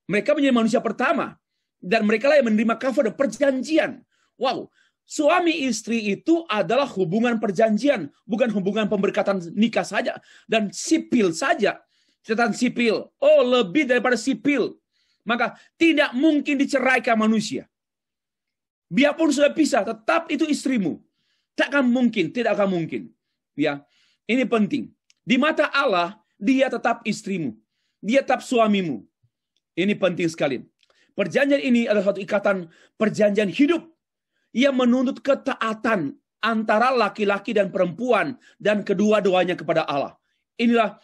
Mereka menjadi manusia pertama, dan mereka lah yang menerima covenant, perjanjian. Wow. Suami istri itu adalah hubungan perjanjian, bukan hubungan pemberkatan nikah saja dan sipil saja. Catatan sipil, lebih daripada sipil. Maka tidak mungkin diceraikan manusia. Biarpun sudah pisah, tetap itu istrimu. Tidak akan mungkin. Ya, ini penting. Di mata Allah, dia tetap istrimu, dia tetap suamimu. Ini penting sekali. Perjanjian ini adalah satu ikatan perjanjian hidup yang menuntut ketaatan antara laki-laki dan perempuan dan kedua-duanya kepada Allah. Inilah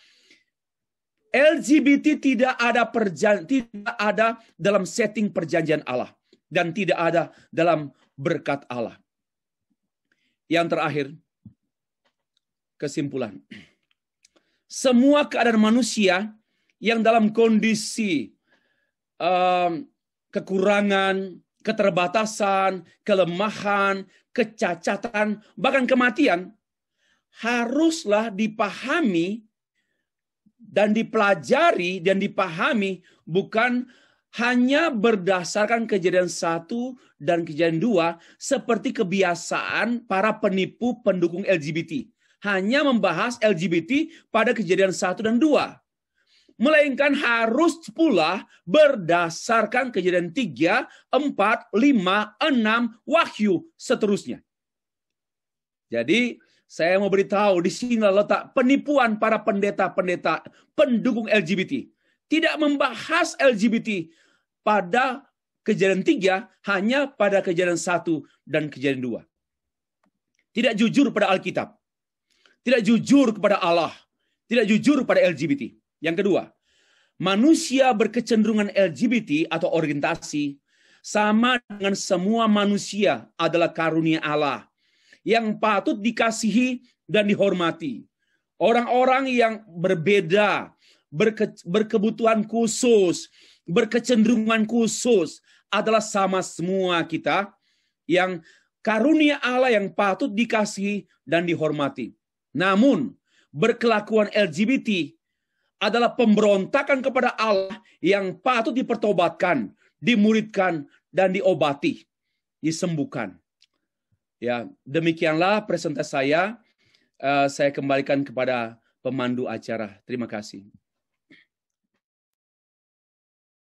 LGBT tidak ada dalam setting perjanjian Allah dan tidak ada dalam berkat Allah. Yang terakhir, kesimpulan. Semua keadaan manusia yang dalam kondisi kekurangan, keterbatasan, kelemahan, kecacatan, bahkan kematian, haruslah dipahami dan dipelajari dan dipahami bukan hanya berdasarkan kejadian 1 dan kejadian 2 seperti kebiasaan para penipu pendukung LGBT. Hanya membahas LGBT pada kejadian 1 dan 2. Melainkan harus pula berdasarkan kejadian 3, 4, 5, 6, Wahyu, seterusnya. Jadi, saya mau beritahu, di sini letak penipuan para pendeta-pendeta pendukung LGBT. Tidak membahas LGBT pada kejadian 3, hanya pada kejadian 1 dan kejadian 2. Tidak jujur pada Alkitab. Tidak jujur kepada Allah. Tidak jujur pada LGBT. Yang kedua, manusia berkecenderungan LGBT atau orientasi sama dengan semua manusia adalah karunia Allah yang patut dikasihi dan dihormati. Orang-orang yang berbeda, berkebutuhan khusus, berkecenderungan khusus adalah sama semua kita yang karunia Allah yang patut dikasihi dan dihormati. Namun, berkelakuan LGBT adalah pemberontakan kepada Allah yang patut dipertobatkan, dimuridkan, dan diobati, disembuhkan. Ya, demikianlah presentasi saya. Saya kembalikan kepada pemandu acara. Terima kasih.